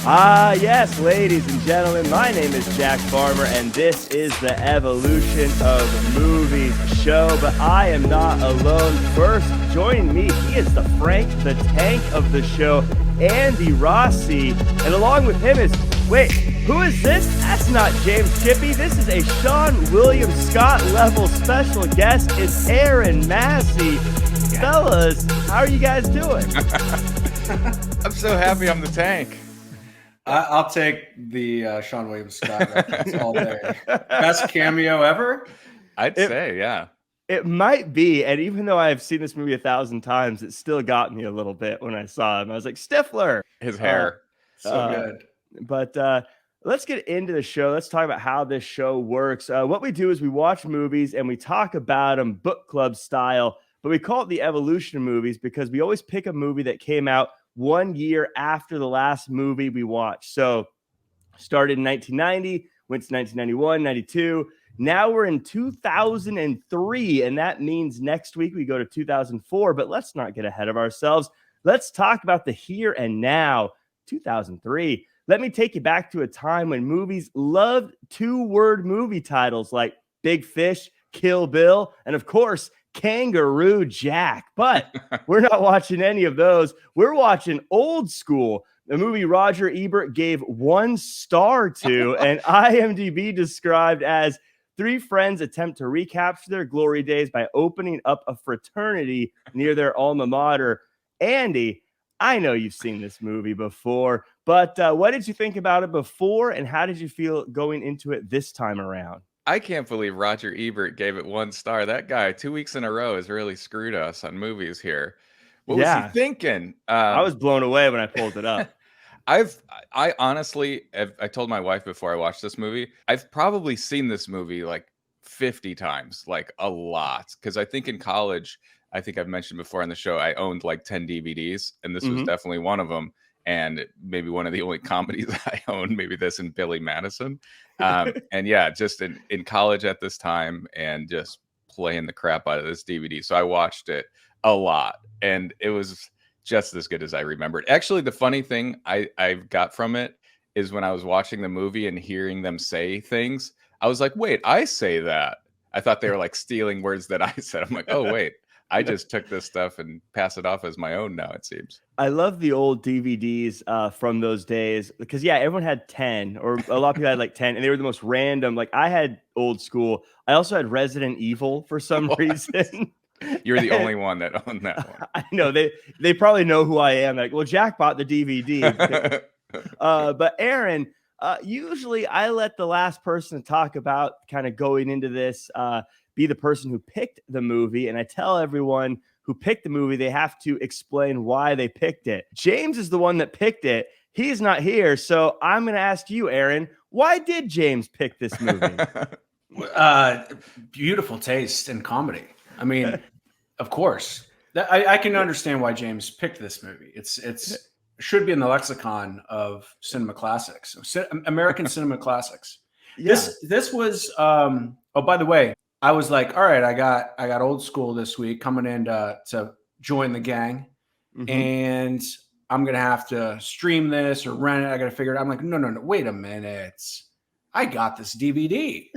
Yes, ladies and gentlemen, my name is Jack Farmer, and this is the Evolution of Movies show. But I am not alone. First, joining me, he is the Frank the Tank of the show, Andy Rossi. And along with him is, wait, who is this? That's not James Chippy. This is a Sean William Scott level special guest. It's Aaron Massey. Fellas, how are you guys doing? I'm so happy I'm the tank. I'll take the Sean William Scott reference all day. Best cameo ever? I'd say, yeah. It might be, and even though I've seen this movie 1,000 times, it still got me a little bit when I saw him. I was like, Stifler! His hair. So good. But let's get into the show. Let's talk about how this show works. What we do is we watch movies and we talk about them book club style, but we call it the Evolution of Movies because we always pick a movie that came out 1 year after the last movie we watched. So started in 1990, went to 1991, 92. Now we're in 2003, and that means next week we go to 2004. But let's not get ahead of ourselves. Let's talk about the here and now, 2003. Let me take you back to a time when movies loved two-word movie titles like Big Fish, Kill Bill, and of course, Kangaroo Jack. But we're not watching any of those. We're watching Old School, the movie Roger Ebert gave 1 star to, and IMDb described as 3 friends attempt to recapture their glory days by opening up a fraternity near their alma mater. Andy, I know you've seen this movie before, but what did you think about it before, and how did you feel going into it this time around? I can't believe Roger Ebert gave it 1 star. That guy, 2 weeks in a row, has really screwed us on movies here. What was he thinking? I was blown away when I pulled it up. I honestly, I told my wife before I watched this movie, I've probably seen this movie like 50 times, like a lot. Because I think in college, I think I've mentioned before on the show, I owned like 10 DVDs, and this was definitely one of them. And maybe one of the only comedies I owned, maybe this and Billy Madison. And yeah, just in college at this time and just playing the crap out of this DVD. So I watched it a lot, and it was just as good as I remembered. Actually, the funny thing I got from it is when I was watching the movie and hearing them say things, I was like, wait, I say that. I thought they were like stealing words that I said. I'm like, oh, wait. I just took this stuff and pass it off as my own now, it seems. I love the old DVDs from those days because, yeah, everyone had 10, or a lot of people had like 10, and they were the most random. Like, I had Old School. I also had Resident Evil for some reason. You're the only one that owned that one. I know. They probably know who I am. Like, well, Jack bought the DVD. But Aaron, usually I let the last person talk about kind of going into this be the person who picked the movie. And I tell everyone who picked the movie, they have to explain why they picked it. James is the one that picked it. He's not here. So I'm going to ask you, Aaron, why did James pick this movie? Beautiful taste in comedy. I mean, of course. I can understand why James picked this movie. It's should be in the lexicon of cinema classics, American cinema classics. Yeah. This was oh, by the way, I was like, all right, I got Old School this week coming in to join the gang, and I'm gonna have to stream this or rent it. I gotta figure it out. I'm like, no, wait a minute, I got this DVD.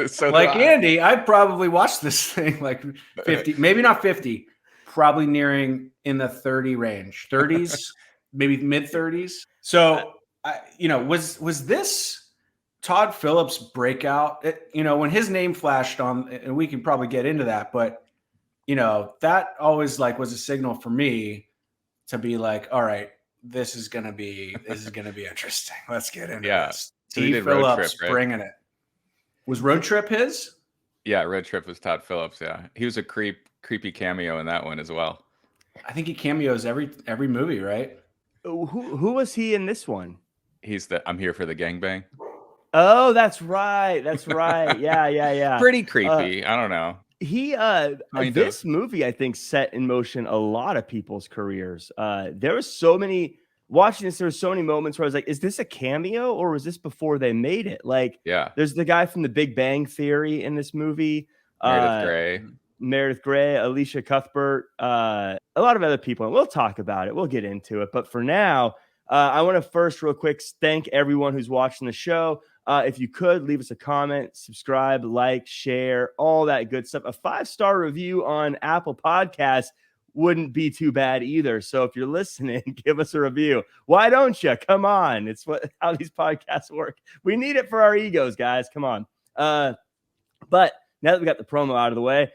So like Andy, I probably watched this thing like 50, maybe not 50, probably nearing in the 30 range, 30s, maybe mid 30s. So was this Todd Phillips breakout? When his name flashed on, and we can probably get into that, but that always like was a signal for me to be like, all right, this is gonna be interesting. Let's get into this. So he did Road Trip, right? Bringing it. Was Road Trip his? Yeah, Road Trip was Todd Phillips. Yeah, he was a creepy cameo in that one as well. I think he cameos every movie, right? Who was he in this one? He's I'm here for the gangbang. Oh, that's right. Yeah. Pretty creepy. I don't know. This movie, I think, set in motion a lot of people's careers. There was so many watching this. There were so many moments where I was like, "Is this a cameo or was this before they made it?" Like, yeah, there's the guy from The Big Bang Theory in this movie. Meredith Grey, Alicia Cuthbert, a lot of other people, and we'll talk about it. We'll get into it. But for now, I want to first, real quick, thank everyone who's watching the show. If you could leave us a comment, subscribe, like, share, all that good stuff. A 5-star review on Apple Podcasts wouldn't be too bad either. So if you're listening, give us a review. Why don't you? Come on. It's how these podcasts work. We need it for our egos, guys. Come on. But now that we got the promo out of the way,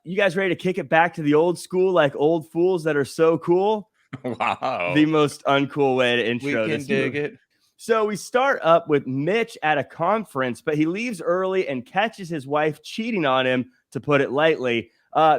you guys ready to kick it back to the old school, like old fools that are so cool? Wow. The most uncool way to intro We can this dig movie. it. So we start up with Mitch at a conference, but he leaves early and catches his wife cheating on him, to put it lightly.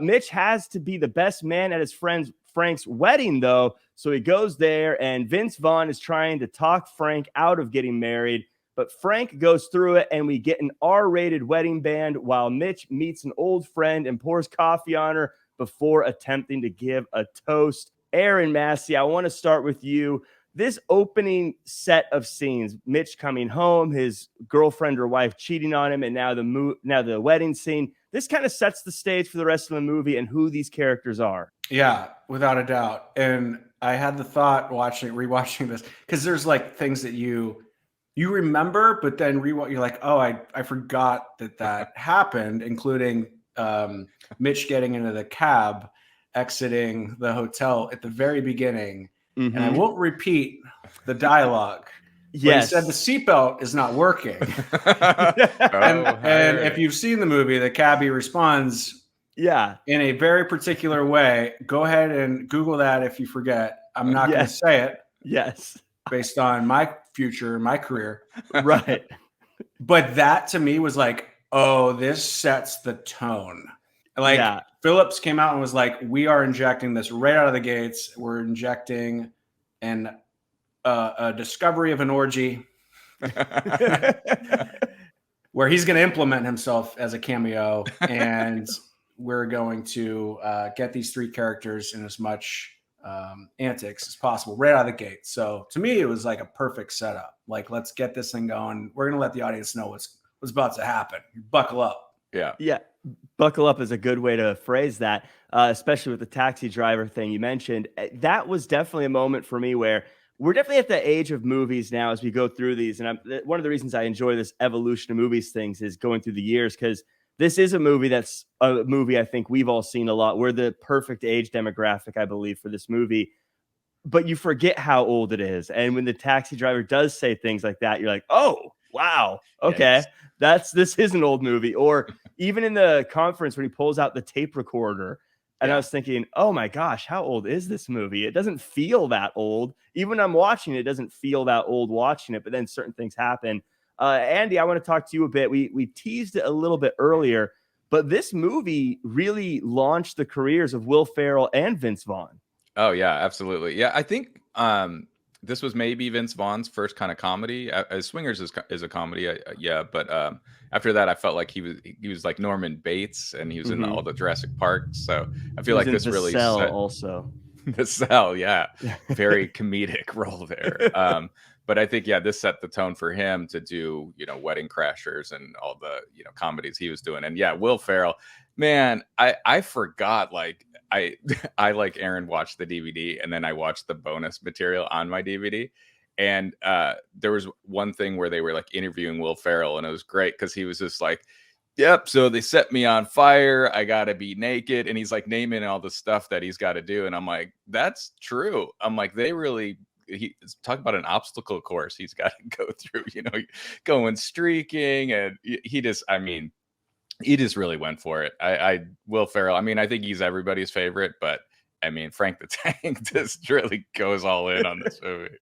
Mitch has to be the best man at his friend Frank's wedding, though. So he goes there, and Vince Vaughn is trying to talk Frank out of getting married. But Frank goes through it, and we get an R-rated wedding band while Mitch meets an old friend and pours coffee on her before attempting to give a toast. Aaron Massey, I want to start with you. This opening set of scenes, Mitch coming home, his girlfriend or wife cheating on him, and now the wedding scene, this kind of sets the stage for the rest of the movie and who these characters are. Yeah, without a doubt. And I had the thought rewatching this, because there's like things that you remember, but then you're like, oh, I forgot that happened, including Mitch getting into the cab, exiting the hotel at the very beginning. Mm-hmm. And I won't repeat the dialogue. Yes. He said the seatbelt is not working. Oh, and if you've seen the movie, the cabbie responds in a very particular way. Go ahead and Google that if you forget. I'm not going to say it. Yes. Based on my future, my career. Right. But that to me was like, oh, this sets the tone. Like Phillips came out and was like, we are injecting this right out of the gates. We're injecting a discovery of an orgy where he's going to implement himself as a cameo. And we're going to get these 3 characters in as much antics as possible right out of the gate. So to me, it was like a perfect setup. Like, let's get this thing going. We're going to let the audience know what's about to happen. Buckle up. Yeah. Buckle up is a good way to phrase that, especially with the taxi driver thing you mentioned. That was definitely a moment for me where we're definitely at the age of movies now as we go through these. And one of the reasons I enjoy this evolution of movies things is going through the years, because this is a movie that's a movie I think we've all seen a lot. We're the perfect age demographic, I believe, for this movie. But you forget how old it is. And when the taxi driver does say things like that, you're like, oh, wow. Okay. Yes. This is an old movie. Or even in the conference when he pulls out the tape recorder, and I was thinking, oh my gosh, how old is this movie? It doesn't feel that old. Even when I'm watching it, it doesn't feel that old watching it, but then certain things happen. Andy, I want to talk to you a bit. We teased it a little bit earlier, but this movie really launched the careers of Will Ferrell and Vince Vaughn. Oh yeah, absolutely. Yeah, I think this was maybe Vince Vaughn's first kind of comedy. Swingers is a comedy, but after that, I felt like he was like Norman Bates, and he was in all the Jurassic Park. So I feel like this really Cell set also the Cell, very comedic role there. But I think this set the tone for him to do Wedding Crashers and all the comedies he was doing. And Will Ferrell, man, I forgot I like Aaron watched the DVD and then I watched the bonus material on my DVD. And there was one thing where they were like interviewing Will Ferrell, and it was great because he was just like, yep, so they set me on fire. I got to be naked. And he's like naming all the stuff that he's got to do. And I'm like, that's true. I'm like, he talk about an obstacle course he's got to go through, going streaking. And he just really went for it. Will Ferrell, I think he's everybody's favorite, but Frank the Tank just really goes all in on this movie.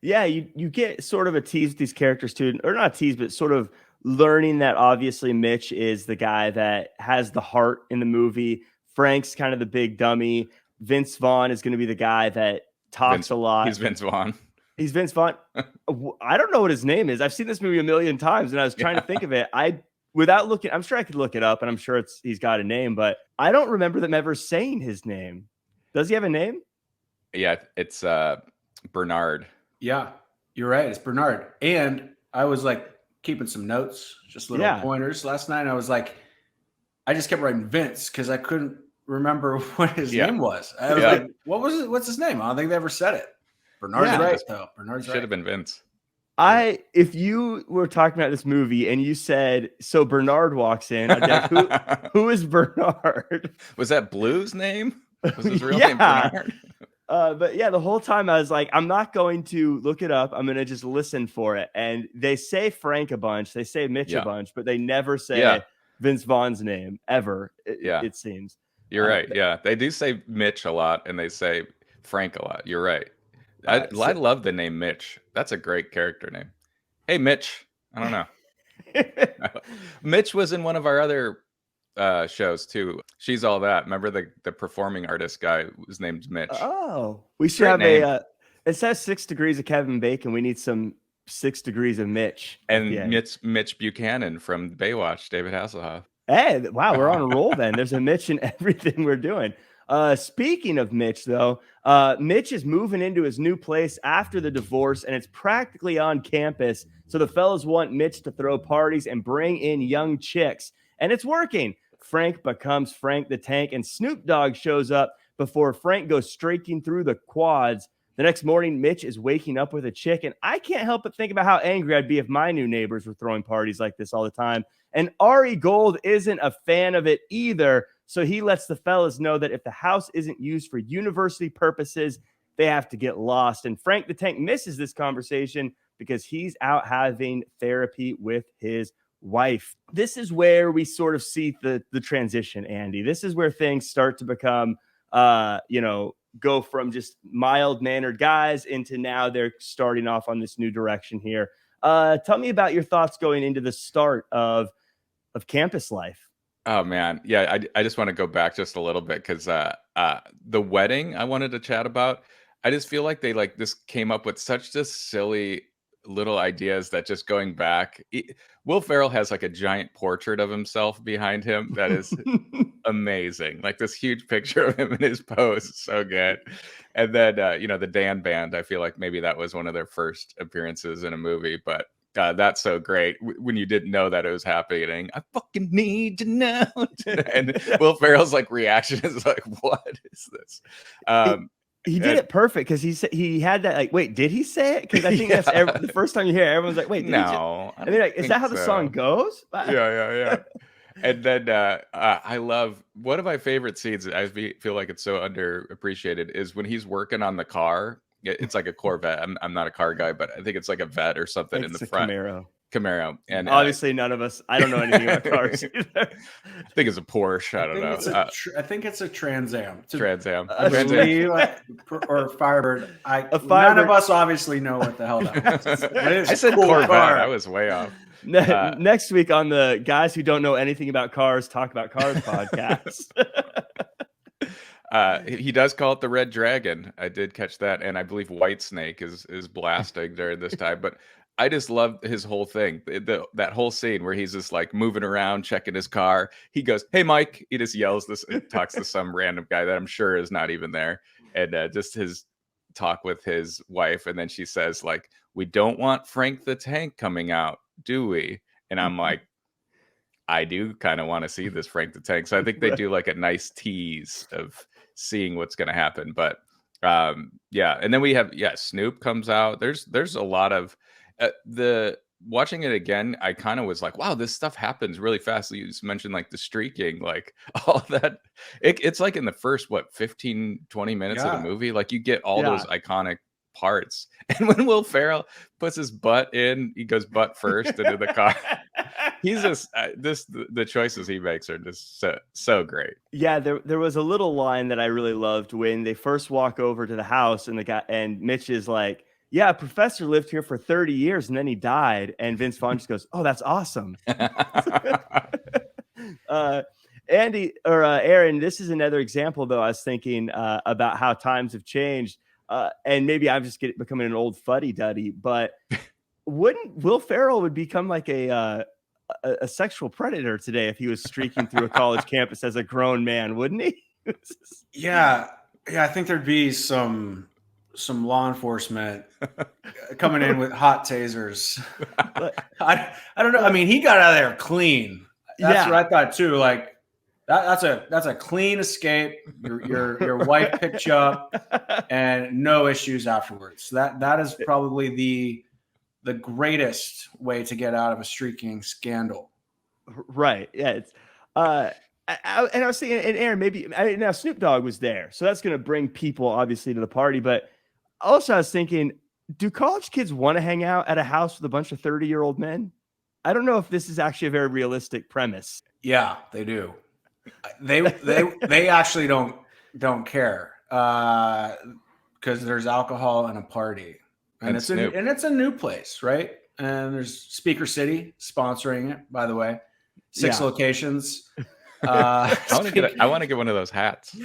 Yeah, you get sort of a tease with these characters too, or not a tease, but sort of learning that obviously Mitch is the guy that has the heart in the movie. Frank's kind of the big dummy. Vince Vaughn is going to be the guy that talks a lot. He's Vince Vaughn. He's Vince Vaughn. I don't know what his name is. I've seen this movie a million times, and I was trying to think of it. Without looking, I'm sure I could look it up, and I'm sure he's got a name, but I don't remember them ever saying his name. Does he have a name? Yeah, it's Bernard. Yeah, you're right. It's Bernard. And I was like keeping some notes, just little pointers last night. I was like, I just kept writing Vince because I couldn't remember what his name was. I was like, what was it? What's his name? I don't think they ever said it. Bernard's Yeah. right, though. Bernard's Should right. have been Vince. If you were talking about this movie and you said, so Bernard walks in, I'd be like, who is Bernard? Was that Blue's name? Was his real Yeah. name Bernard? But yeah, the whole time I was like, I'm not going to look it up. I'm going to just listen for it. And they say Frank a bunch. They say Mitch a bunch, but they never say Vince Vaughn's name ever. It seems. You're right. Yeah. They do say Mitch a lot and they say Frank a lot. You're right. I love the name Mitch. That's a great character name. Hey, Mitch. I don't know. Mitch was in one of our other shows too. She's All That. Remember the performing artist guy was named Mitch. Oh, we should Great have name. it says 6 degrees of Kevin Bacon. We need some 6 degrees of Mitch. And Mitch Buchanan from Baywatch, David Hasselhoff. Hey, wow, we're on a roll then. There's a Mitch in everything we're doing. Speaking of Mitch, though, Mitch is moving into his new place after the divorce, and it's practically on campus. So the fellas want Mitch to throw parties and bring in young chicks, and it's working. Frank becomes Frank the Tank, and Snoop Dogg shows up before Frank goes streaking through the quads. The next morning, Mitch is waking up with a chick, and I can't help but think about how angry I'd be if my new neighbors were throwing parties like this all the time. And Ari Gold isn't a fan of it either, so he lets the fellas know that if the house isn't used for university purposes, they have to get lost. And Frank the Tank misses this conversation because he's out having therapy with his wife. This is where we sort of see the transition, Andy. This is where things start to become, go from just mild-mannered guys into now they're starting off on this new direction here. Tell me about your thoughts going into the start of campus life. Oh man, yeah. I just want to go back just a little bit because the wedding I wanted to chat about. I just feel like this came up with such just silly little ideas that just going back. Will Ferrell has like a giant portrait of himself behind him that is amazing. Like this huge picture of him in his pose, so good. And then the Dan Band. I feel like maybe that was one of their first appearances in a movie, but. That's so great. When you didn't know that it was happening, I fucking need to know. And Will Ferrell's like reaction is like, "What is this?" He did it perfect because he had that like, wait, did he say it? Because I think that's the first time you hear it, everyone's like, wait, no. And they're like, is that how the song goes? Yeah. And then I love one of my favorite scenes. I feel like it's so underappreciated is when he's working on the car. It's like a Corvette. I'm not a car guy, but I think it's like a Vet or something in the front. Camaro. And obviously none of us, I don't know anything about cars either. I think it's a Porsche. I don't know. I think it's a Trans Am. Trans Am. Or Firebird. None of us obviously know what the hell that is. I said cool Corvette. Car. I was way off. Next week on the Guys Who Don't Know Anything About Cars Talk About Cars podcast. He does call it the Red Dragon. I did catch that, and I believe Whitesnake is blasting during this time. But I just love his whole thing. That whole scene where he's just like moving around, checking his car. He goes, "Hey, Mike!" He just yells this, talks to some random guy that I'm sure is not even there, and just his talk with his wife, and then she says, "Like, we don't want Frank the Tank coming out, do we?" And I'm like, I do kind of want to see this Frank the Tank. So I think they do like a nice tease of seeing what's going to happen. But and then we have Snoop comes out. There's a lot of watching it again. I kind of was like, wow, this stuff happens really fast. You just mentioned like the streaking, like all that. It's like in the first 15-20 minutes of the movie, like you get all those iconic parts. And when Will Ferrell puts his butt in, he goes butt first into the car. He's just the choices he makes are just so great. Yeah, there was a little line that I really loved when they first walk over to the house and Mitch is like, "Yeah, a professor lived here for 30 years and then he died." And Vince Vaughn just goes, "Oh, that's awesome." Andy or Aaron, this is another example though. I was thinking about how times have changed, and maybe I'm just becoming an old fuddy-duddy, but wouldn't Will Ferrell would become like a sexual predator today if he was streaking through a college campus as a grown man, wouldn't he? Yeah, I think there'd be some law enforcement coming in with hot tasers. I don't know. I mean, he got out of there clean. That's what I thought too. Like That's a clean escape. Your wife picked you up and no issues afterwards. That is probably the greatest way to get out of a streaking scandal. Right. Yeah. It's and I was thinking, and Aaron, maybe now Snoop Dogg was there, so that's going to bring people obviously to the party. But also, I was thinking, do college kids want to hang out at a house with a bunch of 30-year-old men? I don't know if this is actually a very realistic premise. Yeah, they do. They actually don't care because there's alcohol and a party, and it's a new place, right? And there's Speaker City sponsoring it, by the way. 6 locations. I want to get one of those hats.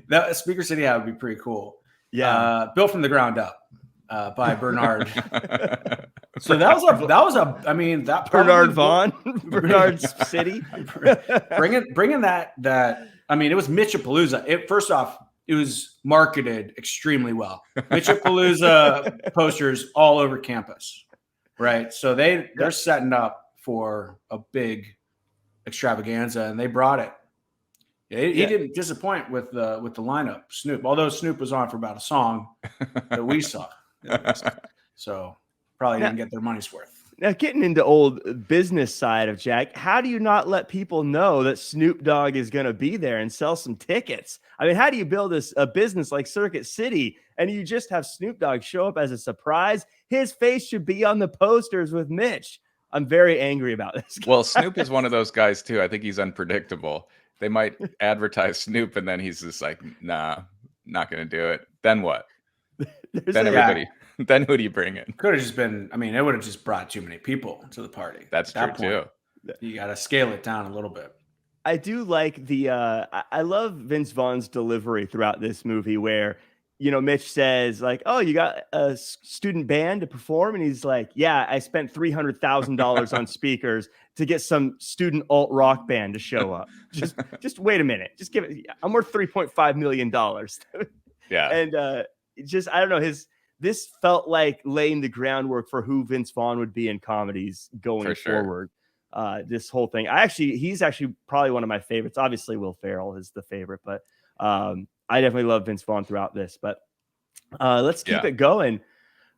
That Speaker City hat would be pretty cool. Yeah, built from the ground up by Bernard. So that was a. I mean, that Bernard Vaughn, Bernard City, bringing that. I mean, it was Mitchapalooza. First off, it was marketed extremely well. Mitchapalooza posters all over campus, right? So they're setting up for a big extravaganza, and they brought it. He didn't disappoint with the lineup, Snoop. Although Snoop was on for about a song that we saw, so probably didn't get their money's worth. Now, getting into old business side of Jack, how do you not let people know that Snoop Dogg is going to be there and sell some tickets? I mean, how do you build a business like Circuit City and you just have Snoop Dogg show up as a surprise? His face should be on the posters with Mitch. I'm very angry about this guy. Well, Snoop is one of those guys too. I think he's unpredictable. They might advertise Snoop and then he's just like, nah, not going to do it. Then what? Then who do you bring in? Could have just been, I mean, it would have just brought too many people to the party. That's true too. You got to scale it down a little bit. I do like I love Vince Vaughn's delivery throughout this movie where, you know, Mitch says like, oh, you got a student band to perform? And he's like, yeah, I spent $300,000 on speakers to get some student alt rock band to show up. Just wait a minute. Just give it. I'm worth $3.5 million. Yeah. And I don't know, this felt like laying the groundwork for who Vince Vaughn would be in comedies going forward. This whole thing. He's actually probably one of my favorites. Obviously, Will Ferrell is the favorite, but I definitely love Vince Vaughn throughout this. But let's keep it going.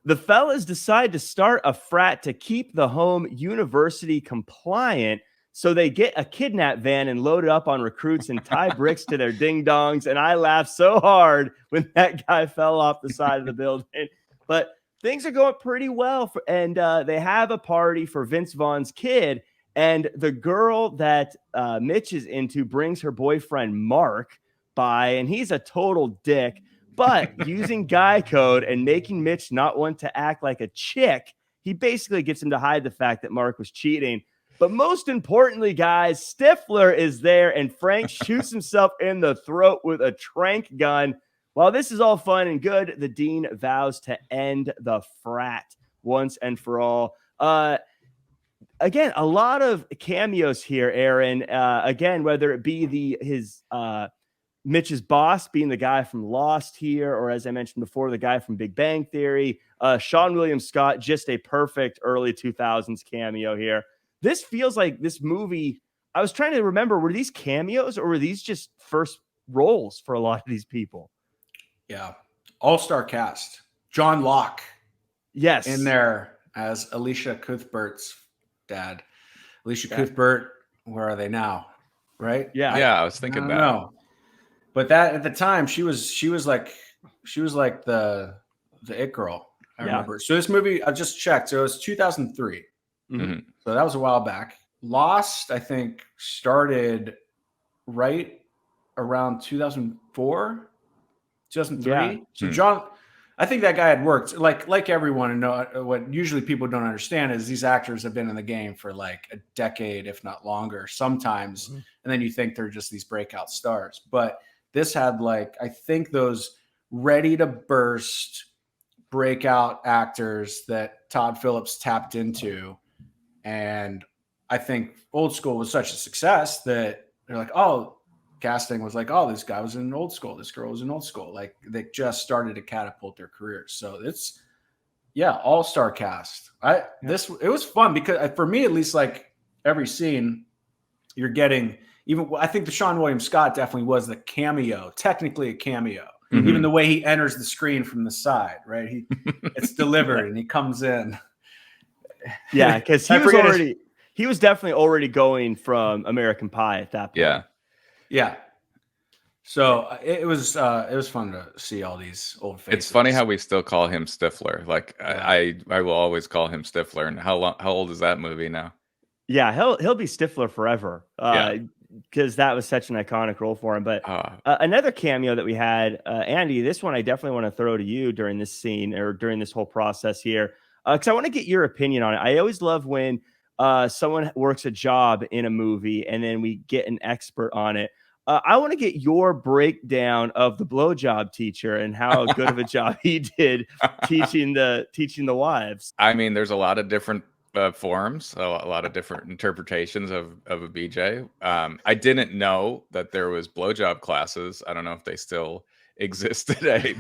The fellas decide to start a frat to keep the home university compliant. So they get a kidnap van and load it up on recruits and tie bricks to their ding dongs. And I laughed so hard when that guy fell off the side of the building. But things are going pretty well. And they have a party for Vince Vaughn's kid. And the girl that Mitch is into brings her boyfriend, Mark, by. And he's a total dick. But using guy code and making Mitch not want to act like a chick, he basically gets him to hide the fact that Mark was cheating. But most importantly, guys, Stifler is there, and Frank shoots himself in the throat with a tranq gun. While this is all fun and good, the dean vows to end the frat once and for all. Again, a lot of cameos here, Aaron. Again, whether it be Mitch's boss being the guy from Lost here, or as I mentioned before, the guy from Big Bang Theory. Sean William Scott, just a perfect early 2000s cameo here. This feels like this movie. I was trying to remember, were these cameos or were these just first roles for a lot of these people? Yeah. All-star cast. John Locke. Yes. In there as Alicia Cuthbert's dad. Alicia Cuthbert, where are they now? Right? Yeah. I was thinking that. No. But that at the time, she was like the it girl. I remember. So this movie, I just checked. So it was 2003. Mm-hmm. So that was a while back. Lost, I think, started right around 2004, 2003. Yeah. So John, I think that guy had worked like everyone. And what usually people don't understand is these actors have been in the game for like a decade, if not longer, sometimes. Mm-hmm. And then you think they're just these breakout stars. But this had I think those ready to burst breakout actors that Todd Phillips tapped into. And I think Old School was such a success that they're like, oh, casting was like, oh, this guy was in Old School. This girl was in Old School. Like they just started to catapult their careers. So it's, all-star cast. It was fun because for me, at least, like every scene you're getting, even I think the Sean William Scott definitely was the cameo, technically a cameo. Mhm. Even the way he enters the screen from the side, right? It's delivered and he comes in. Yeah, because he was definitely already going from American Pie at that point. Yeah. Yeah. So it was fun to see all these old faces. It's funny how we still call him Stifler. Like I will always call him Stifler. And how old is that movie now? Yeah, he'll be Stifler forever. Because that was such an iconic role for him. But another cameo that we had, Andy, this one I definitely want to throw to you during this scene or during this whole process here, because I want to get your opinion on it. I always love when someone works a job in a movie and then we get an expert on it. I want to get your breakdown of the blowjob teacher and how good of a job he did teaching the wives. I mean, there's a lot of different forms, a lot of different interpretations of a BJ. I didn't know that there was blowjob classes. I don't know if they still exist today,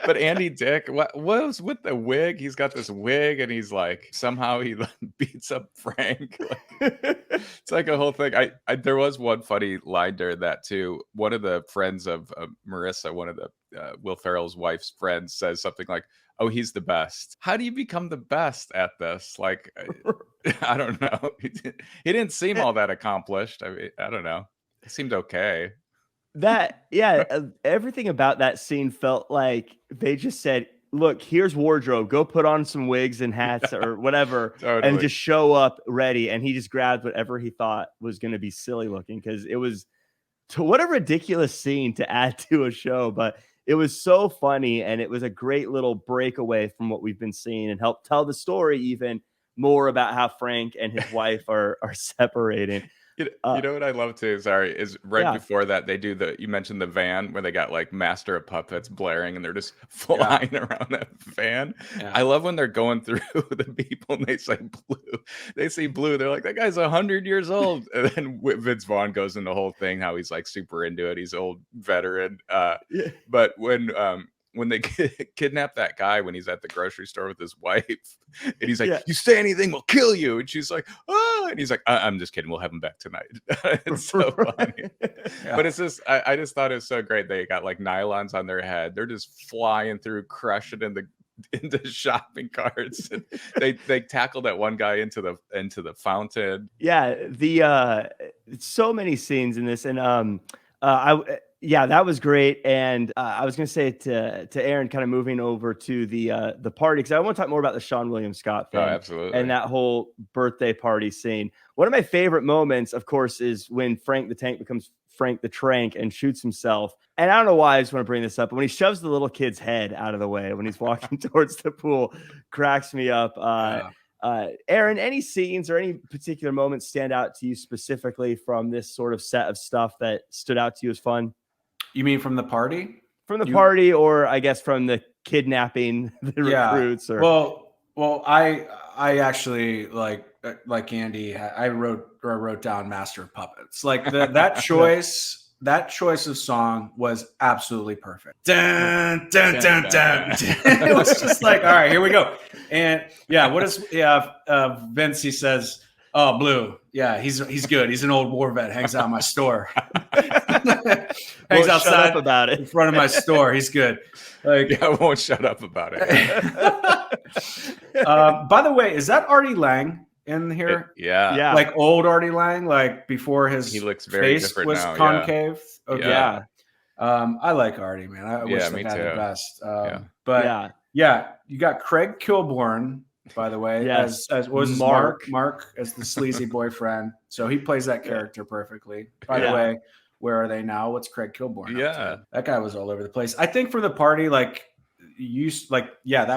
but Andy Dick, what was with the wig? He's got this wig and he's like, somehow he beats up Frank. It's like a whole thing. I there was one funny line during that too. One of the friends of Marissa, one of the Will Ferrell's wife's friends, says something like, "Oh, he's the best." How do you become the best at this? Like, I don't know. He didn't seem all that accomplished. I mean, I don't know. It seemed okay. Everything about that scene felt like they just said, look, here's wardrobe, go put on some wigs and hats or whatever, Totally. and just show up ready. And he just grabbed whatever he thought was going to be silly looking, because it was what a ridiculous scene to add to a show, but it was so funny. And it was a great little breakaway from what we've been seeing and helped tell the story even more about how Frank and his wife are separating. You know what I love too, sorry, is before that they do you mentioned the van where they got like Master of Puppets blaring and they're just flying around that van. Yeah. I love when they're going through the people and they say blue. They say blue. They're like, that guy's 100 years old. And then Vince Vaughn goes in the whole thing, how he's like super into it. He's old veteran. But when they kidnap that guy when he's at the grocery store with his wife, and he's like, you say anything, we'll kill you. And she's like, oh, and he's like, I'm just kidding. We'll have him back tonight. It's so funny. But it's just, I just thought it was so great. They got like nylons on their head. They're just flying through, crushing into shopping carts. And they tackled that one guy into the fountain. Yeah. So many scenes in this. And that was great. And I was going to say to Aaron, kind of moving over to the party, because I want to talk more about the Sean William Scott thing. Oh, absolutely. And that whole birthday party scene. One of my favorite moments, of course, is when Frank the Tank becomes Frank the Trank and shoots himself. And I don't know why I just want to bring this up, but when he shoves the little kid's head out of the way when he's walking towards the pool, cracks me up. Aaron, any scenes or any particular moments stand out to you specifically from this sort of set of stuff that stood out to you as fun? You mean from the party? From the party, or I guess from the kidnapping the recruits? Or well, I actually like Andy. I wrote down Master of Puppets. Like that choice. That choice of song was absolutely perfect. Dun, dun, dun, dun. It was just like, all right, here we go. And what is Vince? He says, "Oh, Blue. Yeah, he's good. He's an old war vet. Hangs out in my store. Hangs outside about it in front of my store. He's good." Like, I won't shut up about it. By the way, is that Artie Lang in here? Yeah. Like old Artie Lang, like before he looks very face different was now, concave. Yeah. Okay. Yeah. I like Artie, man. I wish they had the best. But you got Craig Kilborn, by the way, as what was his Mark as the sleazy boyfriend. So he plays that character perfectly. By the way, where are they now? What's Craig Kilborn? Yeah, that guy was all over the place. I think for the party, that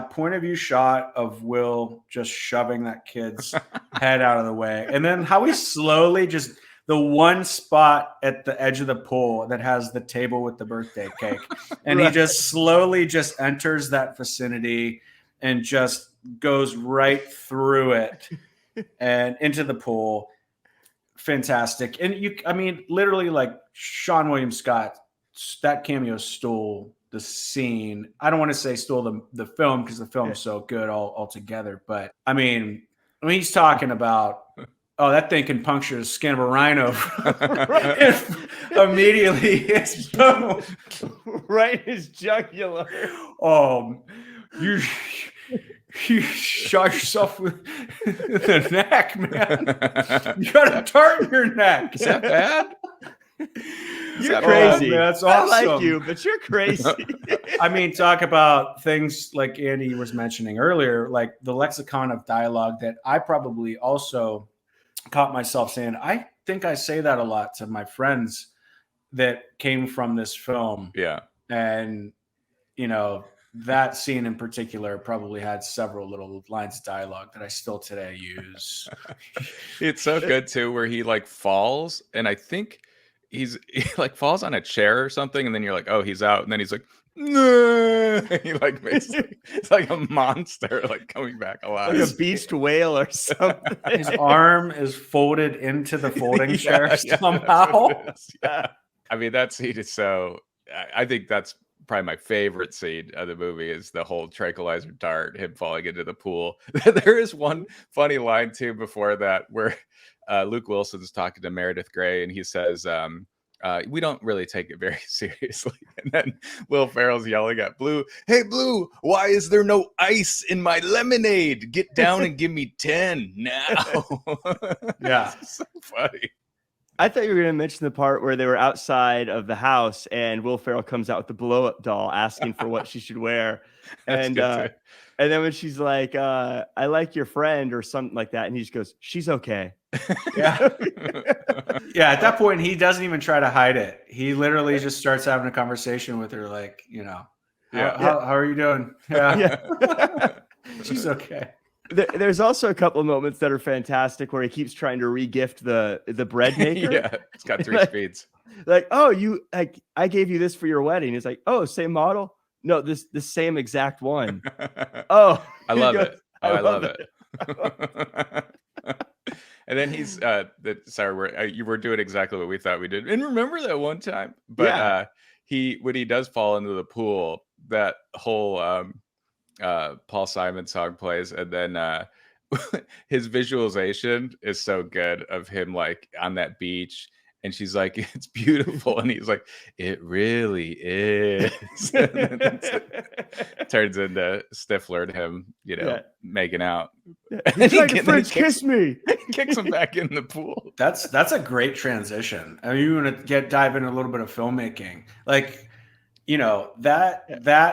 point of view shot of Will just shoving that kid's head out of the way, and then how he slowly just the one spot at the edge of the pool that has the table with the birthday cake, and he just slowly just enters that vicinity and just goes right through it and into the pool. Fantastic. And literally, like Sean William Scott, that cameo stole the scene. I don't want to say stole the film, because the film's so good all together. But I mean, when he's talking about oh, that thing can puncture the skin of a rhino. Immediately, it's boom. Right in his jugular. Oh, you shot yourself with the neck, man. You got a dart in your neck. Is that bad? You're crazy. Man, that's awesome. I like you, but you're crazy. I mean, talk about things like Andy was mentioning earlier, like the lexicon of dialogue that I probably also caught myself saying. I think I say that a lot to my friends that came from this film. Yeah. And, you know, that scene in particular probably had several little lines of dialogue that I still today use. It's so good too, where he like falls, and I think he like falls on a chair or something, and then you're like, oh, he's out, and then he's like, no, he like makes it's like a monster like coming back alive, like a beached whale or something. His arm is folded into the folding chair somehow. Yeah. I mean, that scene is so. I think that's probably my favorite scene of the movie is the whole tranquilizer dart, him falling into the pool. There is one funny line too before that where Luke Wilson's talking to Meredith Grey and he says, we don't really take it very seriously. And then Will Ferrell's yelling at Blue, hey, Blue, why is there no ice in my lemonade? Get down and give me 10 now. Yeah. So funny. I thought you were going to mention the part where they were outside of the house and Will Ferrell comes out with the blow-up doll asking for what she should wear. And then when she's like, I like your friend or something like that. And he just goes, she's okay. Yeah. Yeah. At that point, he doesn't even try to hide it. He literally just starts having a conversation with her. Like, you know, how are you doing? Yeah. She's okay. There's also a couple of moments that are fantastic where he keeps trying to regift the bread maker. Yeah, it's got 3 speeds. Like, oh, I gave you this for your wedding. It's like, oh, same model? No, the same exact one. Oh, I love it. Oh, I love it. And then he's sorry, you were doing exactly what we thought we did. And remember that one time? But when he does fall into the pool, that whole Paul Simon song plays, and then his visualization is so good of him like on that beach, and she's like, it's beautiful, and he's like, it really is. And then turns into Stifler and him, making out. He's like a French kiss me. Kicks him back in the pool. That's a great transition. I mean, you want to dive into a little bit of filmmaking, like. You know, that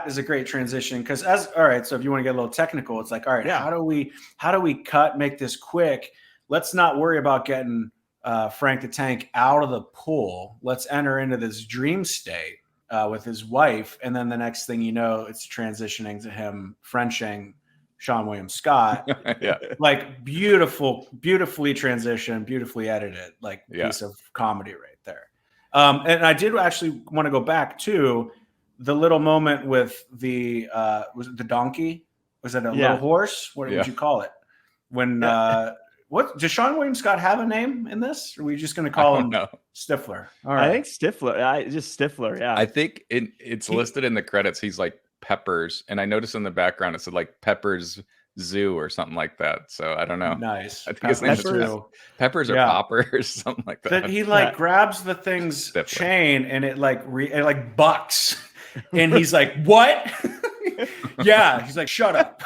is a great transition because all right, so if you want to get a little technical, it's like, all right, how do we cut, make this quick? Let's not worry about getting Frank the Tank out of the pool. Let's enter into this dream state with his wife. And then the next thing you know, it's transitioning to him Frenching Sean William Scott. Yeah. Like beautifully transitioned, beautifully edited, like piece of comedy right there. And I did actually want to go back to the little moment with the was it the donkey? Was it a little horse? What would you call it? When what does Sean William Scott have a name in this? Or are we just going to call him Stifler? All right. I think Stifler. Just Stifler. Yeah. I think it's listed in the credits. He's like Peppers, and I noticed in the background it said like Peppers Zoo or something like that. So I don't know. Nice. I think his name is Peppers or Poppers, something like that. That he like grabs the thing's chain and it like bucks. And he's like, what? Yeah. He's like, shut up.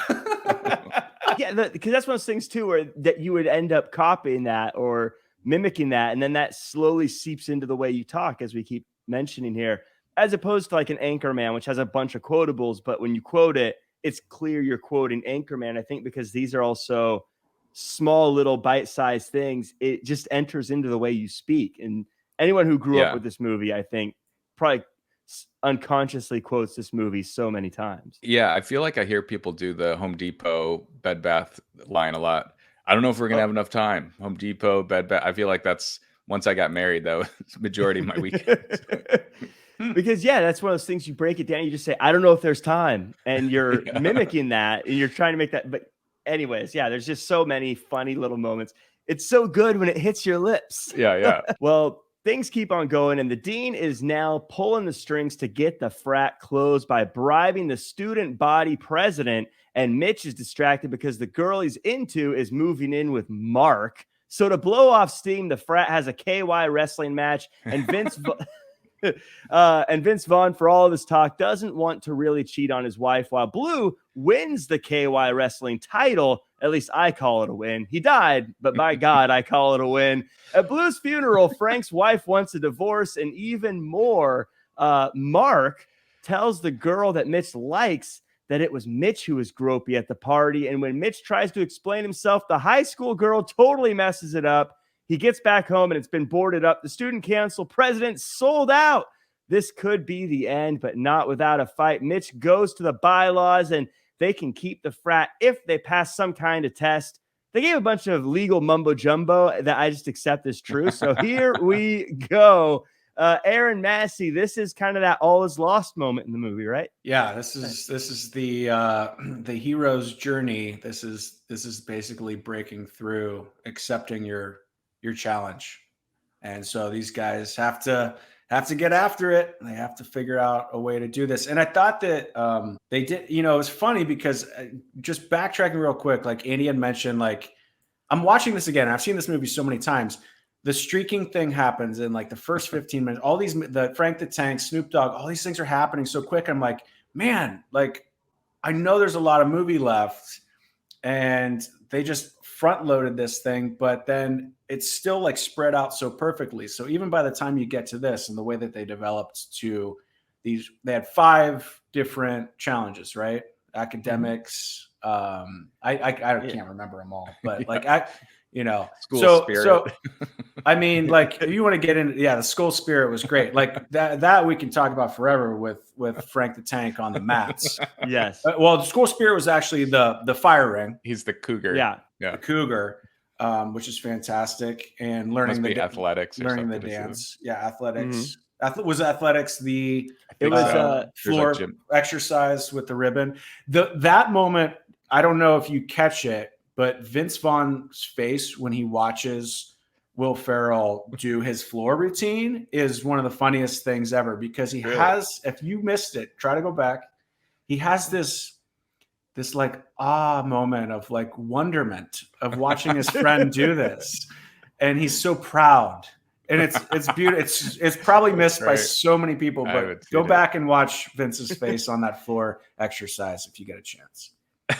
Yeah, because that's one of those things too, where that you would end up copying that or mimicking that, and then that slowly seeps into the way you talk, as we keep mentioning here, as opposed to like an Anchorman, which has a bunch of quotables, but when you quote it, it's clear you're quoting Anchorman. I think because these are also small little bite-sized things, it just enters into the way you speak. And anyone who grew up with this movie, I think, probably unconsciously quotes this movie so many times. Yeah, I feel like I hear people do the Home Depot Bed Bath line a lot. I don't know if we're gonna have enough time. Home Depot Bed Bath. I feel like that's once I got married, though, it's the majority of my weekend. Because that's one of those things, you break it down, you just say, I don't know if there's time, and you're mimicking that, and you're trying to make that. But anyways, there's just so many funny little moments. It's so good when it hits your lips. Yeah. Well, things keep on going, and the dean is now pulling the strings to get the frat closed by bribing the student body president, and Mitch is distracted because the girl he's into is moving in with Mark, So to blow off steam, the frat has a KY wrestling match, and Vince Vaughn, for all of his talk, doesn't want to really cheat on his wife, while Blue wins the KY wrestling title. At least I call it a win. He died, but by God, I call it a win. At Blue's funeral, Frank's wife wants a divorce, and even more, Mark tells the girl that Mitch likes that it was Mitch who was gropey at the party. And when Mitch tries to explain himself, the high school girl totally messes it up. He gets back home and it's been boarded up. The student council president sold out. This could be the end, but not without a fight. Mitch goes to the bylaws and they can keep the frat if they pass some kind of test. They gave a bunch of legal mumbo jumbo that I just accept as true. So here we go. Aaron Massey, this is kind of that all is lost moment in the movie, right? Yeah, this is the hero's journey. This is basically breaking through, accepting your challenge. And so these guys have to get after it. They have to figure out a way to do this. And I thought that they did, it was funny because just backtracking real quick, like Andy had mentioned, like I'm watching this again. I've seen this movie so many times. The streaking thing happens in like the first 15 minutes. All these, the Frank the Tank, Snoop Dogg, all these things are happening so quick. I'm like, man, like I know there's a lot of movie left, and they just front loaded this thing, but then it's still like spread out so perfectly. So even by the time you get to this and the way that they developed to these, they had 5 different challenges, right? Academics. I can't remember them all, but School spirit. So I mean, like if you want to get into, the school spirit was great. Like that we can talk about forever with Frank the Tank on the mats. Yes. Well, the school spirit was actually the fire ring. He's the cougar. Yeah. The cougar, which is fantastic, and learning the athletics, learning the dance. Yeah, athletics. Was athletics the floor exercise with the ribbon? That moment, I don't know if you catch it, but Vince Vaughn's face when he watches Will Ferrell do his floor routine is one of the funniest things ever, because he has, if you missed it, try to go back. He has this like moment of like wonderment of watching his friend do this. And he's so proud. And it's beautiful. It's probably missed by so many people, but go back and watch Vince's face on that floor exercise if you get a chance.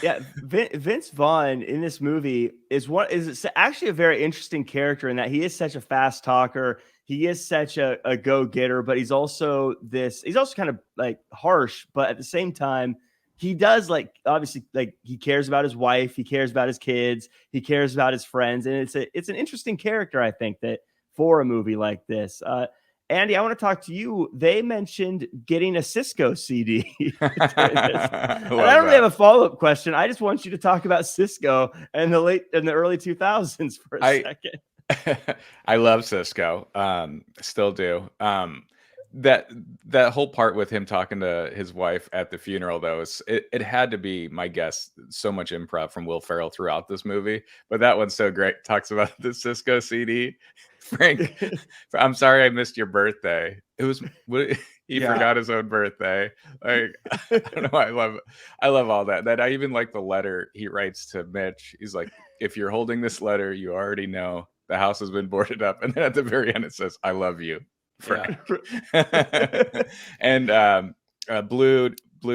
Yeah, Vince Vaughn in this movie is actually a very interesting character in that he is such a fast talker. He is such a go-getter, but he's also kind of like harsh, but at the same time, he does obviously he cares about his wife, he cares about his kids, he cares about his friends, and it's an interesting character, I think, that for a movie like this. Andy, I want to talk to you. They mentioned getting a Cisco CD. I don't really have a follow-up question. I just want you to talk about Cisco and the early 2000s for a second. I love Cisco. Still do. That whole part with him talking to his wife at the funeral, though, it had to be, my guess, so much improv from Will Ferrell throughout this movie. But that one's so great. Talks about the Cisco CD. Frank, I'm sorry I missed your birthday. It was he forgot his own birthday. Like, I don't know. I love all that. That I even like the letter he writes to Mitch. He's like, if you're holding this letter, you already know the house has been boarded up. And then at the very end, it says, I love you, Frank. Yeah. And Blue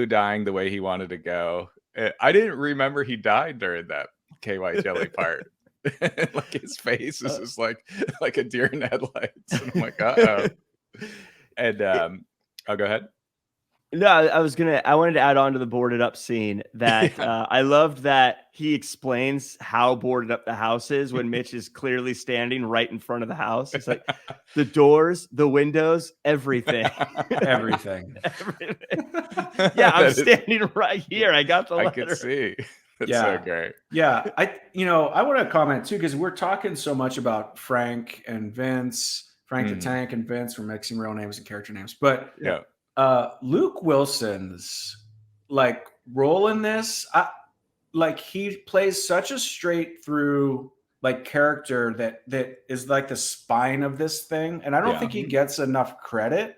dying the way he wanted to go. I didn't remember he died during that KY jelly part. Like his face is just like a deer in headlights. And I'm like, uh-oh. And I'll go ahead. No, I wanted to add on to the boarded up scene that I loved that he explains how boarded up the house is when Mitch is clearly standing right in front of the house. It's like the doors, the windows, everything. Everything. Yeah, I'm standing right here. I got the letter. I could see. That's so great. Yeah. I want to comment too, because we're talking so much about Frank and Vince, Frank the Tank and Vince. We're mixing real names and character names. But Luke Wilson's role in this, he plays such a straight through character that is like the spine of this thing. And I don't think he gets enough credit.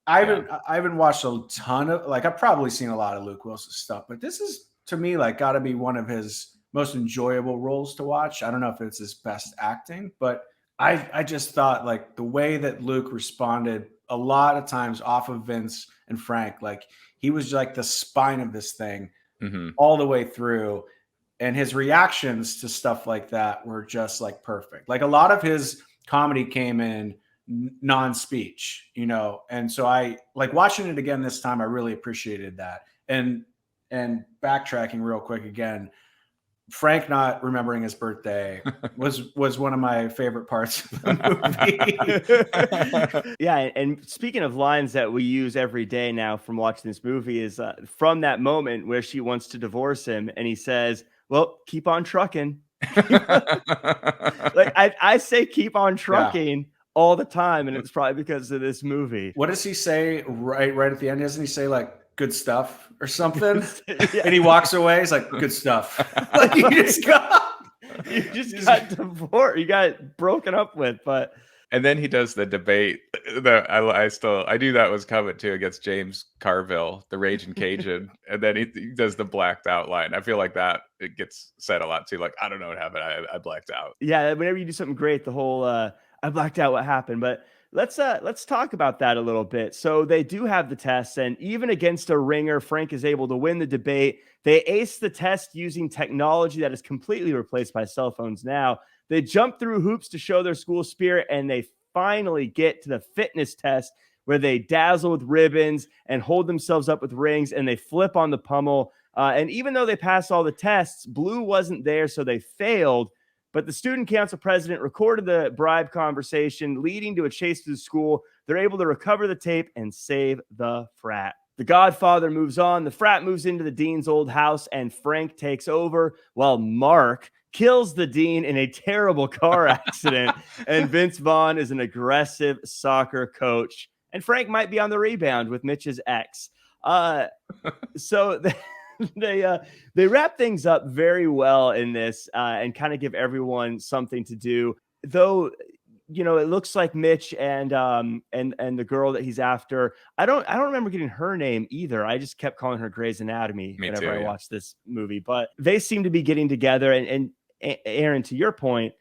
I haven't watched a ton of I've probably seen a lot of Luke Wilson stuff, but this is, to me, got to be one of his most enjoyable roles to watch. I don't know if it's his best acting, but I just thought like the way that Luke responded a lot of times off of Vince and Frank, like he was like the spine of this thing all the way through. And his reactions to stuff like that were just like perfect. Like a lot of his comedy came in non-speech, you know? And so I like watching it again this time, I really appreciated that. And backtracking real quick again, Frank not remembering his birthday was one of my favorite parts of the movie. Yeah, and speaking of lines that we use every day now from watching this movie is from that moment where she wants to divorce him and he says, well, keep on trucking. Like I say keep on trucking all the time, and it's probably because of this movie. What does he say right at the end? Doesn't he say like good stuff or something? And he walks away. He's like, good stuff. Like you just got divorced. You got broken up with, but. And then he does the debate that I knew that was coming too against James Carville, the Raging Cajun. And then he does the blacked out line. I feel like that it gets said a lot too. Like, I don't know what happened. I blacked out. Yeah. Whenever you do something great, the whole, I blacked out what happened, but let's talk about that a little bit. So they do have the tests, and even against a ringer, Frank is able to win the debate. They ace the test using technology that is completely replaced by cell phones now. They jump through hoops to show their school spirit, and they finally get to the fitness test where they dazzle with ribbons and hold themselves up with rings, and they flip on the pummel. And even though they pass all the tests, Blue wasn't there, so they failed. But the student council president recorded the bribe conversation, leading to a chase through the school. They're able to recover the tape and save the frat. The Godfather moves on. The frat moves into the dean's old house, and Frank takes over while Mark kills the dean in a terrible car accident. And Vince Vaughn is an aggressive soccer coach. And Frank might be on the rebound with Mitch's ex. So they wrap things up very well in this and kind of give everyone something to do. Though, you know, it looks like Mitch and the girl that he's after. I don't remember getting her name either. I just kept calling her Grey's Anatomy whenever I watched this movie. But they seem to be getting together. And Aaron, to your point,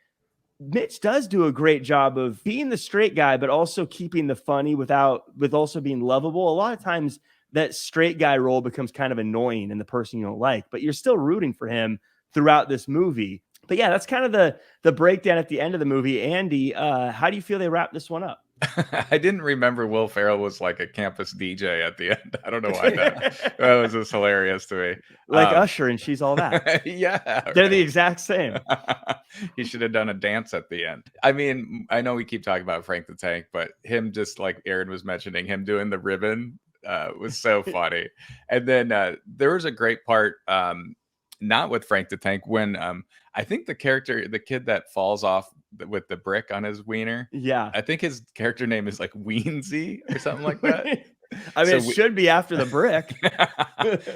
Mitch does do a great job of being the straight guy, but also keeping the funny with also being lovable. A lot of times that straight guy role becomes kind of annoying and the person you don't like, but you're still rooting for him throughout this movie. But yeah, that's kind of the breakdown at the end of the movie. Andy, how do you feel they wrap this one up? I didn't remember Will Ferrell was like a campus DJ at the end. I don't know why that was just hilarious to me. Like Usher and She's All That. Yeah. They're the exact same. He should have done a dance at the end. I mean, I know we keep talking about Frank the Tank, but him, just like Aaron was mentioning, him doing the ribbon was so funny. And then there was a great part, not with Frank the Tank, when I think the kid that falls off with the brick on his wiener. Yeah. I think his character name is like Weensy or something like that. I mean, it should be after the brick.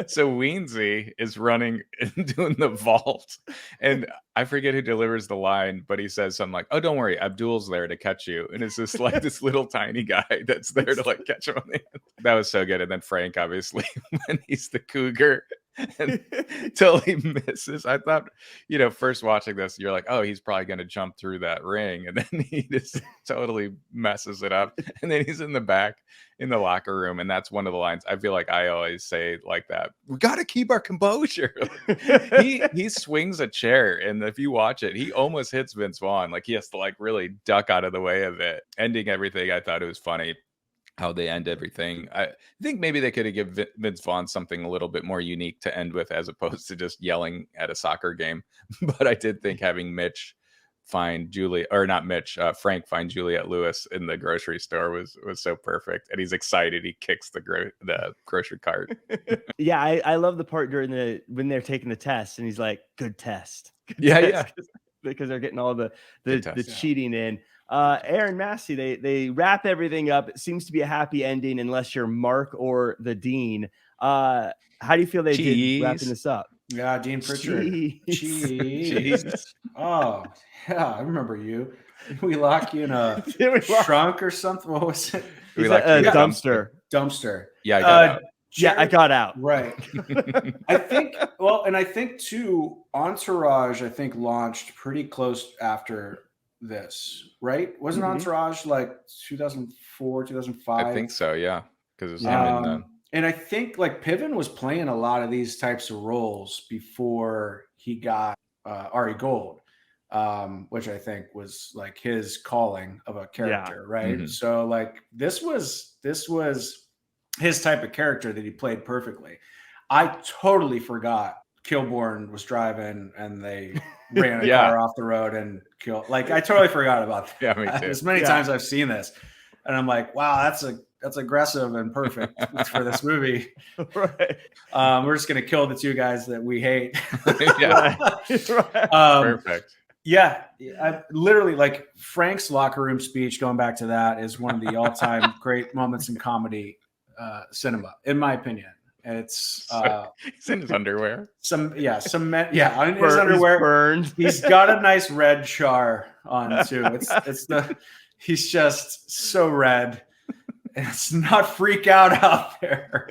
So Weensy is running and doing the vault. And I forget who delivers the line, but he says something like, oh, don't worry, Abdul's there to catch you. And it's just like this little tiny guy that's there to like catch him on the end. That was so good. And then Frank, obviously, when he's the cougar. Until he misses. I thought, you know, first watching this, you're like, oh, he's probably going to jump through that ring. And then he just totally messes it up. And then he's in the back in the locker room. And that's one of the lines I feel like I always say like that. We got to keep our composure. He swings a chair. And if you watch it, he almost hits Vince Vaughn. Like he has to like really duck out of the way of it. Ending everything, I thought it was funny how they end everything. I think maybe they could have given Vince Vaughn something a little bit more unique to end with, as opposed to just yelling at a soccer game. But I did think having Mitch find Frank find Juliette Lewis in the grocery store was so perfect. And he's excited. He kicks the grocery cart. Yeah, I love the part when they're taking the test, and he's like, "Good test." Good test. Because they're getting all the cheating in. Aaron Massey, they wrap everything up. It seems to be a happy ending unless you're Mark or the Dean. How do you feel they did wrapping this up? Yeah, Dean Pritchard. Cheese. Oh, yeah, I remember you. We lock you in a trunk or something. What was it? We like a dumpster. Dumpster. Yeah, I got out. Yeah, I got out. Right. I think, well, and I think too, Entourage, I think launched pretty close after this, right? Wasn't Mhm. Entourage like 2004, 2005? I think so, yeah, because it's Yeah. him and And I think like Piven was playing a lot of these types of roles before he got Ari Gold, which I think was like his calling of a character, right? Mhm. So like this was his type of character that he played perfectly. I totally forgot Kilborn was driving and they ran a Yeah. car off the road and killed. Like I totally forgot about that. Yeah, me too. As many Yeah. times I've seen this, and I'm like, wow, that's aggressive and perfect for this movie. Right. We're just gonna kill the two guys that we hate. Yeah, Right. perfect. Yeah, I literally like Frank's locker room speech. Going back to that is one of the all-time great moments in comedy cinema, in my opinion. It's He's in his underwear. some men, yeah, on his He's underwear. burned. He's got a nice red char on too. He's just so red. It's not freak out there.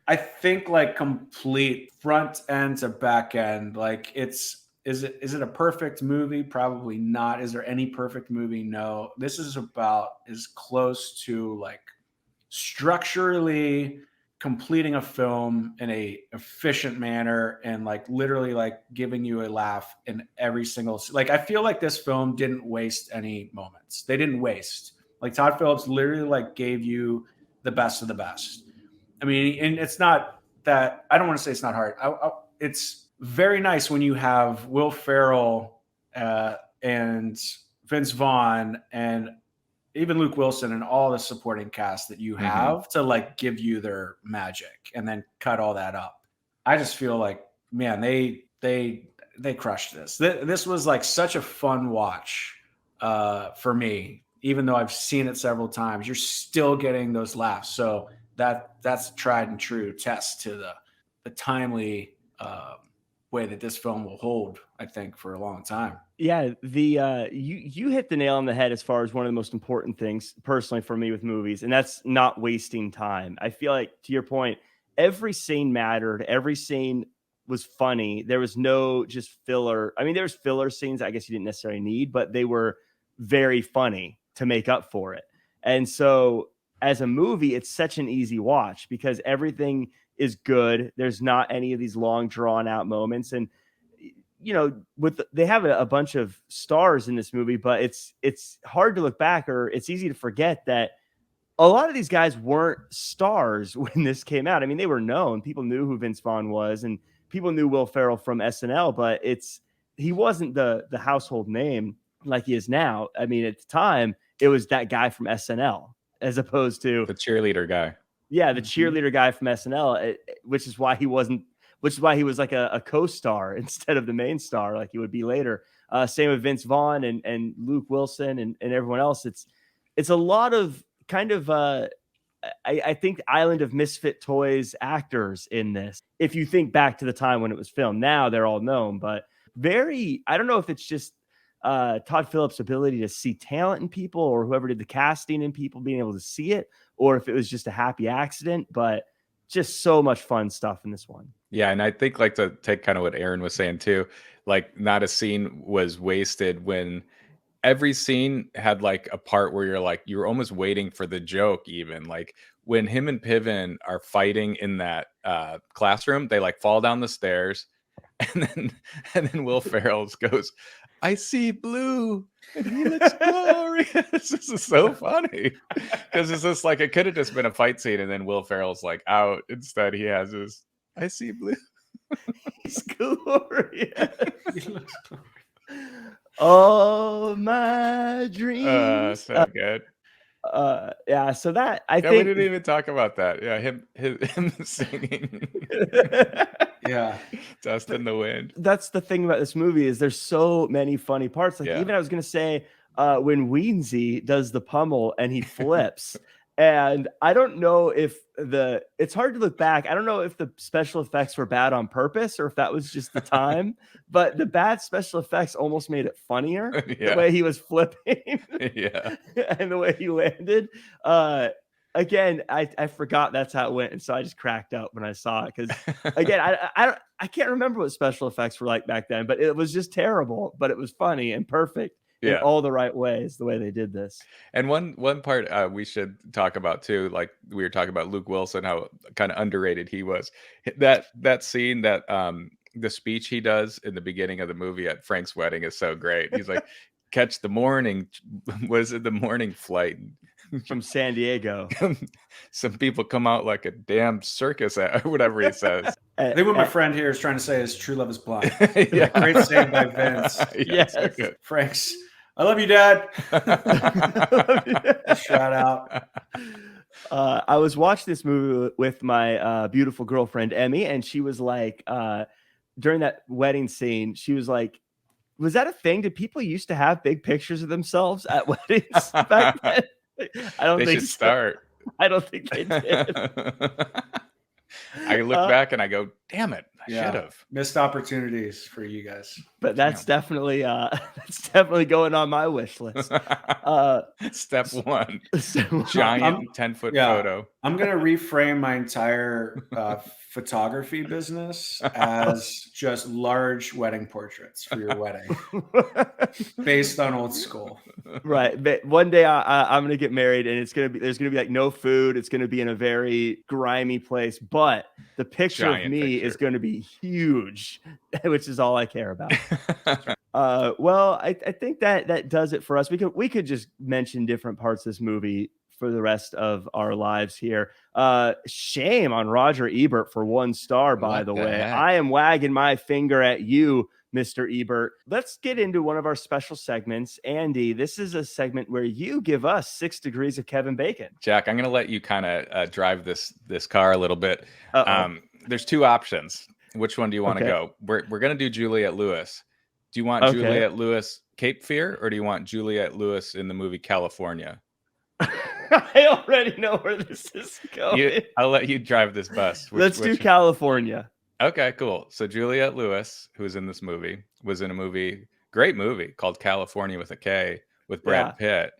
I think like complete front end to back end. Like is it a perfect movie? Probably not. Is there any perfect movie? No. This is about as close to like structurally completing a film in a efficient manner and like literally like giving you a laugh in every single, like I feel like this film didn't waste any moments. They didn't waste. Like Todd Phillips literally like gave you the best of the best. I mean, and it's not that, I don't want to say it's not hard. It's very nice when you have Will Ferrell and Vince Vaughn and even Luke Wilson and all the supporting cast that you have to like give you their magic and then cut all that up. I just feel like, man, they crushed this. This was like such a fun watch for me. Even though I've seen it several times, you're still getting those laughs. So that's a tried and true test to the timely way that this film will hold, I think, for a long time. Yeah, you hit the nail on the head as far as one of the most important things personally for me with movies, and that's not wasting time. I feel like, to your point, every scene mattered. Every scene was funny. There was no just filler. I mean, there's filler scenes I guess you didn't necessarily need, but they were very funny to make up for it. And so as a movie, it's such an easy watch because everything is good. There's not any of these long drawn out moments. And you know, they have a bunch of stars in this movie, but it's hard to look back, or it's easy to forget that a lot of these guys weren't stars when this came out. I mean, they were known. People knew who Vince Vaughn was, and people knew Will Ferrell from SNL, but he wasn't the household name like he is now. I mean, at the time, it was that guy from SNL as opposed to The cheerleader guy. Yeah, the cheerleader guy from SNL, which is why he was like a co-star instead of the main star like he would be later. Same with Vince Vaughn and Luke Wilson and everyone else. It's a lot of kind of I think Island of Misfit Toys actors in this. If you think back to the time when it was filmed, now they're all known, but I don't know if it's just Todd Phillips' ability to see talent in people, or whoever did the casting in people being able to see it, or if it was just a happy accident, but just so much fun stuff in this one. Yeah, and I think like to take kind of what Aaron was saying too, like not a scene was wasted when every scene had like a part where you're almost waiting for the joke. Even like when him and Piven are fighting in that classroom, they like fall down the stairs, and then Will Ferrell goes, "I see blue," and he looks glorious. This is so funny because it's just like it could have just been a fight scene, and then Will Ferrell's like out. Instead, he has his "I see blue." He's glorious. Oh, my dreams. So good. Yeah. So that I We think didn't even talk about that. Yeah, him singing. Yeah, Dust in the Wind. That's the thing about this movie is there's so many funny parts. Like even I was gonna say when Weensy does the pummel and he flips. And I don't know if it's hard to look back. I don't know if the special effects were bad on purpose or if that was just the time, but the bad special effects almost made it funnier the way he was flipping Yeah. and the way he landed. again, I forgot that's how it went, and so I just cracked up when I saw it because again, I can't remember what special effects were like back then, but it was just terrible, but it was funny and perfect in Yeah. all the right ways. The way they did this. And one part we should talk about too, like we were talking about Luke Wilson, how kind of underrated he was. That scene, that the speech he does in the beginning of the movie at Frank's wedding is so great. He's like, catch the morning, was it the morning flight From San Diego. some people come out like a damn circus or whatever he says. I think what my friend here is trying to say is true love is blind. Yeah. Great save by Vince. Yes. so good. Frank's, I love you, Dad. Shout out. I was watching this movie with my beautiful girlfriend Emmy, and she was like, during that wedding scene, she was like, "Was that a thing? Did people used to have big pictures of themselves at weddings back then?" I don't They think should so. start. I don't think they did. I look back and I go, damn it, I Yeah. should have. Missed opportunities for you guys. But that's definitely going on my wish list. Step one, So, giant 10-foot yeah. photo. I'm going to reframe my entire photography business as just large wedding portraits for your wedding based on old school. right. But one day I'm gonna get married, and there's gonna be like no food. It's gonna be in a very grimy place, but the picture Giant of me picture. is gonna be huge, which is all I care about. Well, I think that does it for us. We could just mention different parts of this movie for the rest of our lives here. Shame on Roger Ebert for 1 star, by What the the way. heck? I am wagging my finger at you, Mr. Ebert. Let's get into one of our special segments. Andy, this is a segment where you give us 6 degrees of Kevin Bacon. Jack, I'm going to let you kind of drive this car a little bit. Uh-oh. There's 2 options. Which one do you want to Okay. go? We're going to do Juliette Lewis. Do you want Okay. Juliette Lewis Cape Fear, or do you want Juliette Lewis in the movie California? I already know where this is going. I'll let you drive this bus. Let's do California. Okay, cool. So Juliette Lewis, who's in this movie, was in a great movie called California with a K with Brad Pitt.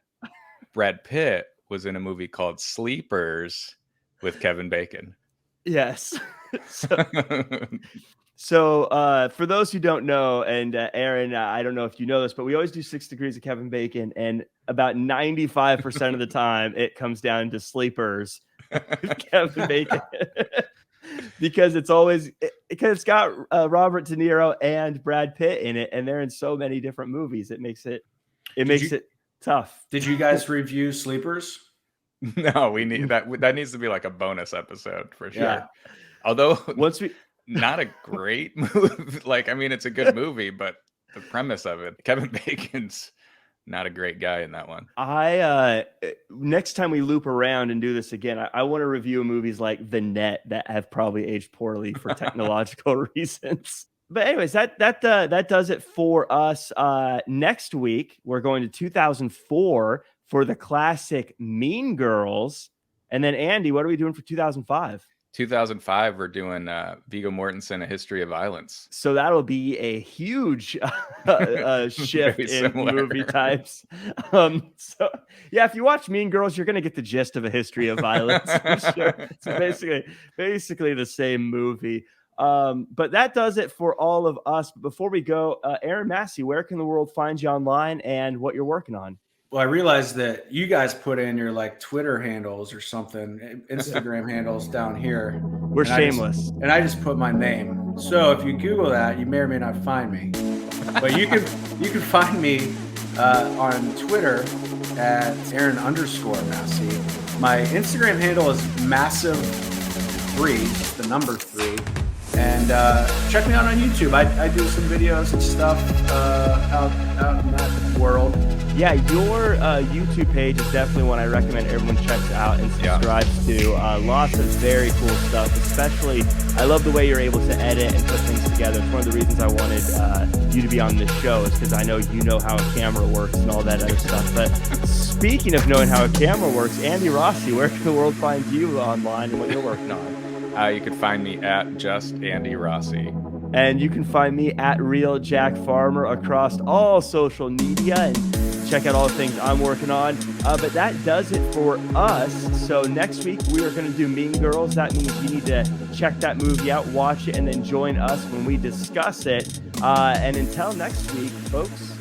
Brad Pitt was in a movie called Sleepers with Kevin Bacon. Yes. So for those who don't know, and Aaron, I don't know if you know this, but we always do 6 degrees of Kevin Bacon, and about 95% of the time it comes down to Sleepers with Kevin Bacon. Because it's got Robert De Niro and Brad Pitt in it, and they're in so many different movies. It makes it tough. Did you guys review Sleepers? No, we need that. That needs to be like a bonus episode for sure. Yeah. Although Once we not a great movie. Like, I mean, it's a good movie, but the premise of it, Kevin Bacon's not a great guy in that one. Next time we loop around and do this again, I want to review movies like The Net that have probably aged poorly for technological reasons. But anyways, that does it for us. Next week, we're going to 2004 for the classic Mean Girls. And then Andy, what are we doing for 2005? 2005, we're doing Viggo Mortensen, A History of Violence. So that'll be a huge shift in movie types. So yeah, if you watch Mean Girls, you're going to get the gist of A History of Violence. For sure. It's basically the same movie. But that does it for all of us. Before we go, Aaron Massey, where can the world find you online and what you're working on? Well, I realized that you guys put in your like Twitter handles or something, Instagram handles down here. We're shameless. And I just put my name. So if you Google that, you may or may not find me. But you can find me on Twitter at Aaron_Massey. My Instagram handle is massive3, the number 3. And check me out on YouTube. I do some videos and stuff out in that world. Yeah, your YouTube page is definitely one I recommend everyone checks out and subscribes to. Lots of very cool stuff, especially I love the way you're able to edit and put things together. It's one of the reasons I wanted you to be on this show is because I know you know how a camera works and all that other stuff. But speaking of knowing how a camera works, Andy Rossi, where can the world find you online and what you're working on? You can find me at Just Andy Rossi. And you can find me at Real Jack Farmer across all social media. And check out all the things I'm working on. But that does it for us. So next week we are going to do Mean Girls. That means you need to check that movie out, watch it, and then join us when we discuss it. And until next week, folks,